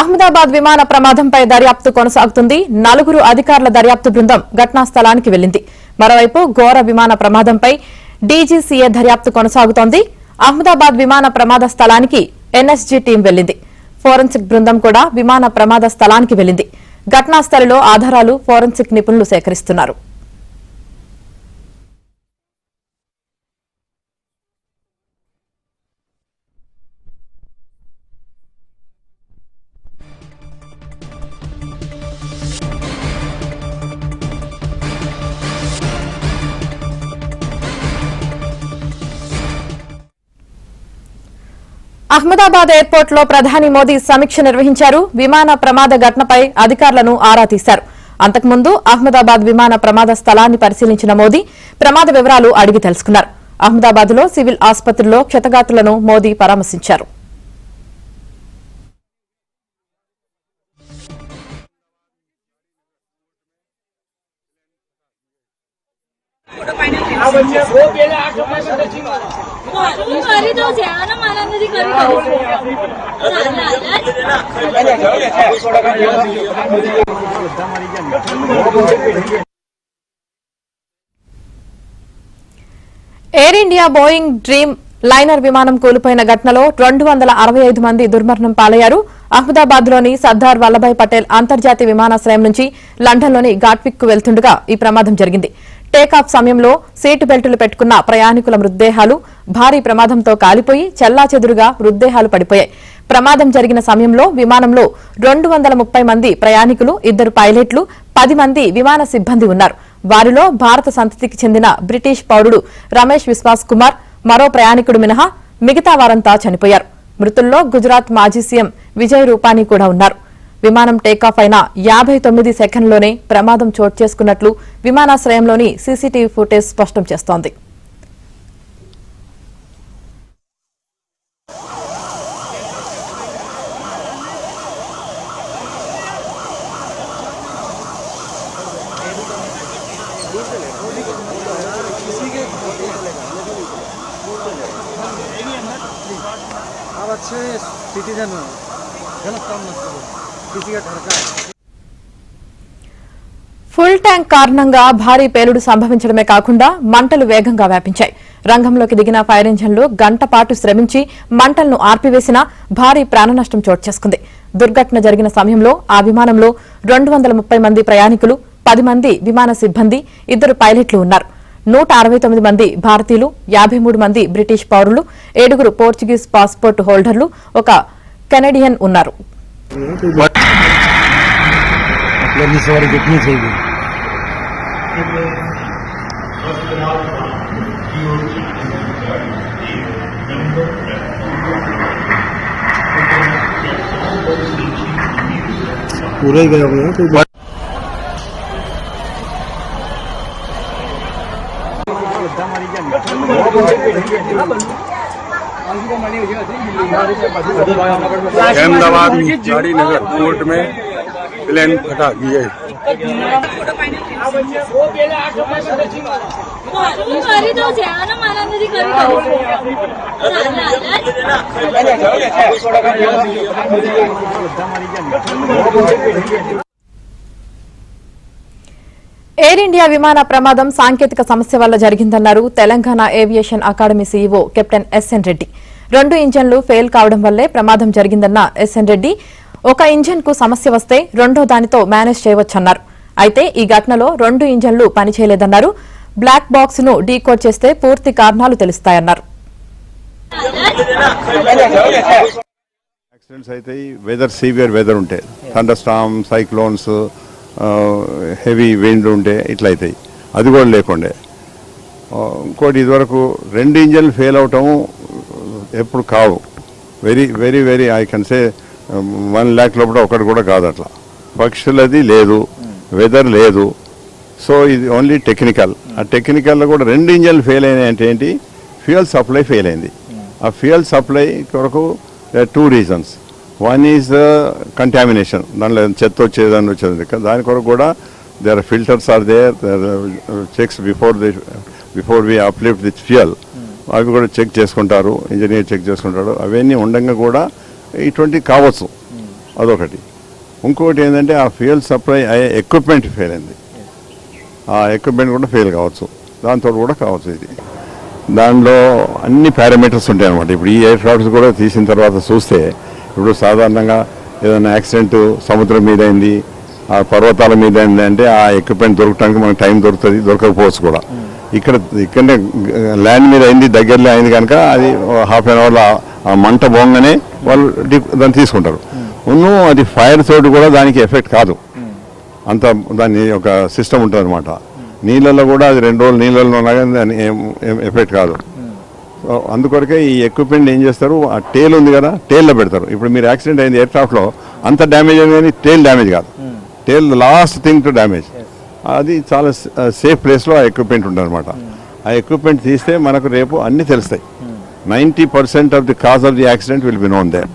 అహ్మదాబాద్ విమాన ప్రమాదంపై దర్యాప్తు కొనసాగుతుంది. 4 అధికారుల దర్యాప్తు బృందం ఘటనా స్థలానికి వెళ్లింది. మరోవైపు ఘోర విమాన ప్రమాదంపై డీజీసీఏ దర్యాప్తు కొనసాగుతోంది. అహ్మదాబాద్ విమాన ప్రమాద స్థలానికి ఎన్ఎస్జీ టీం వెళ్లింది. ఫోరెన్సిక్ బృందం కూడా విమాన ప్రమాద స్థలానికి వెళ్లింది. ఘటనా స్థలిలో ఆధారాలు ఫోరెన్సిక్ నిపుణులు సేకరిస్తున్నారు. అహ్మదాబాద్ ఎయిర్పోర్ట్ లో ప్రధాని మోదీ సమీక్ష నిర్వహించారు. విమాన ప్రమాద ఘటనపై అధికారులను ఆరా తీశారు. అంతకుముందు అహ్మదాబాద్ విమాన ప్రమాద స్థలాన్ని పరిశీలించిన మోదీ ప్రమాద వివరాలు అడిగి తెలుసుకున్నారు. అహ్మదాబాద్ లో సివిల్ ఆసుపత్రిలో క్షతగాత్రులను మోదీ పరామర్శించారు. Air India Boeing dream liner విమానం కూలిపోయిన ఘటనలో 265 మంది దుర్మరణం పాలయ్యారు. అహ్మదాబాద్ లోని సర్దార్ వల్లభాయ్ పటేల్ అంతర్జాతీయ విమానాశ్రయం నుంచి లండన్లోని ఘాట్విక్ కు వెళ్తుండగా ఈ ప్రమాదం జరిగింది. టేకాఫ్ సమయంలో సీటు బెల్టులు పెట్టుకున్న ప్రయాణికుల మృతదేహాలు భారీ ప్రమాదంతో కాలిపోయి చెల్లాచెదురుగా మృతదేహాలు పడిపోయాయి. ప్రమాదం జరిగిన సమయంలో విమానంలో 230 మంది ప్రయాణికులు, 2 పైలట్లు, 10 మంది విమాన సిబ్బంది ఉన్నారు. వారిలో భారత సంతతికి చెందిన బ్రిటిష్ పౌరుడు రమేష్ విశ్వాస్ కుమార్, మరో ప్రయాణికుడు మినహా మిగతా వారంతా చనిపోయారు. మృతుల్లో గుజరాత్ మాజీ సీఎం విజయ్ రూపానీ కూడా ఉన్నారు. విమానం టేకాఫ్ అయిన 59 సెకండ్లోనే ప్రమాదం చోటు చేసుకున్నట్లు విమానాశ్రయంలోని సీసీటీవీ ఫుటేజ్ స్పష్టం చేస్తోంది. ఫుల్ ట్యాంక్ కారణంగా భారీ పేలుడు సంభవించడమే కాకుండా మంటలు వేగంగా వ్యాపించాయి. రంగంలోకి దిగిన ఫైర్ ఇంజన్లు గంట పాటు శ్రమించి మంటలను ఆర్పివేసినా భారీ ప్రాణనష్టం చోటు చేసుకుంది. దుర్ఘటన జరిగిన సమయంలో ఆ విమానంలో 230 మంది ప్రయాణికులు, 10 మంది విమాన సిబ్బంది, 2 పైలట్లు ఉన్నారు. 169 మంది భారతీయులు, 53 మంది బ్రిటిష్ పౌరులు, 7 పోర్చుగీస్ పాస్పోర్ట్ హోల్డర్లు, 1 కెనడియన్ ఉన్నారు. पूरा ही गया हुआ अहमदाबाद गाड़ी नगर कोर्ट में प्लेन फटा गया है। ఎయిర్ ఇండియా విమాన ప్రమాదం సాంకేతిక సమస్య వల్ల జరిగిందన్నారు Telangana aviation academy CEO captain S N Reddy. 2 ఇంజన్లు ఫెయిల్ కావడం వల్లే ప్రమాదం జరిగిందన్న ఎస్ఎన్ రెడ్డి, 1 ఇంజన్ కు సమస్య వస్తే రెండో దానితో మేనేజ్ చేయవచ్చన్నారు. అయితే ఈ ఘటనలో 2 ఇంజన్లు పనిచేయలేదన్నారు. బ్లాక్ బాక్స్ ను డీకోడ్ చేస్తే పూర్తి కారణాలు తెలుస్తాయన్నారు. యాక్సిడెంట్స్ అయితే వెదర్ సివియర్ వెదర్ ఉంటే, thunder Storm, cyclones, heavy wind ఉంటే ఇట్లా అవుతాయి. అది కూడా లేకుండే. ఇంకోటి ఇదివరకు 2 ఇంజన్లు ఫెయిల్ అవటం ఎప్పుడు కావు. Very very very I can say 1 lakh లోపల ఒకటి కూడా కాదు. అట్లా పక్షులది లేదు, వెదర్ లేదు. సో ఇది ఓన్లీ టెక్నికల్. ఆ టెక్నికల్లో కూడా 2 ఇంజన్లు ఫెయిల్ అయినాయి అంటే ఏంటి, ఫ్యూయల్ సప్లై ఫెయిల్ అయింది. ఆ ఫ్యూయల్ సప్లై కొరకు 2 రీజన్స్. వన్ ఈజ్ కంటామినేషన్, దానిలో చెత్త వచ్చేదాన్ని వచ్చేది. దాని కొరకు కూడా there filters are there, checks before we uplift this fuel. అవి కూడా చెక్ చేసుకుంటారు, ఇంజనీర్ చెక్ చేసుకుంటాడు. అవన్నీ ఉండగా కూడా ఇటువంటి కావచ్చు. అదొకటి. ఇంకొకటి ఏంటంటే ఆ ఫ్యూయల్ సప్లై అయ్యే ఎక్విప్మెంట్ ఫెయిల్ అయింది. ఆ ఎక్విప్మెంట్ కూడా ఫెయిల్ కావచ్చు, దాంతో కూడా కావచ్చు. ఇది దానిలో అన్ని పారామీటర్స్ ఉంటాయి అన్నమాట. ఇప్పుడు ఈ ఎయిర్ క్రాఫ్ట్స్ కూడా తీసిన తర్వాత చూస్తే ఇప్పుడు సాధారణంగా ఏదైనా యాక్సిడెంట్ సముద్రం మీద అయింది, ఆ పర్వతాల మీద అయింది అంటే ఆ ఎక్విప్మెంట్ దొరకడానికి మనకు టైం దొరుకుతుంది, దొరకకపోవచ్చు కూడా. ఇక్కడనే ల్యాండ్ మీద అయింది, దగ్గరలో అయింది కనుక అది హాఫ్ అన్ అవర్లో ఆ మంట పోగానే వాళ్ళు దాన్ని తీసుకుంటారు. అది ఫైర్ తోటి కూడా దానికి ఎఫెక్ట్ కాదు, అంత దాని ఒక సిస్టమ్ ఉంటుంది అనమాట. నీళ్ళల్లో కూడా అది 2 రోజులు నీళ్ళల్లో ఉన్నా కానీ దాని ఏం ఎఫెక్ట్ కాదు. సో అందుకొరకే ఈ ఎక్విప్మెంట్ ఏం చేస్తారు, ఆ టేల్ ఉంది కదా, టేల్లో పెడతారు. ఇప్పుడు మీరు యాక్సిడెంట్ అయింది ఎయిర్క్రాఫ్ట్లో, అంత డ్యామేజ్ అయింది కానీ టేల్ డ్యామేజ్ కాదు. టేల్ లాస్ట్ థింగ్ టు డ్యామేజ్. అది చాలా సేఫ్ ప్లేస్లో ఆ ఎక్విప్మెంట్ ఉంటుంది అనమాట. ఆ ఎక్విప్మెంట్ తీస్తే మనకు రేపు అన్నీ తెలుస్తాయి. 90% of the cause of the accident will be known there.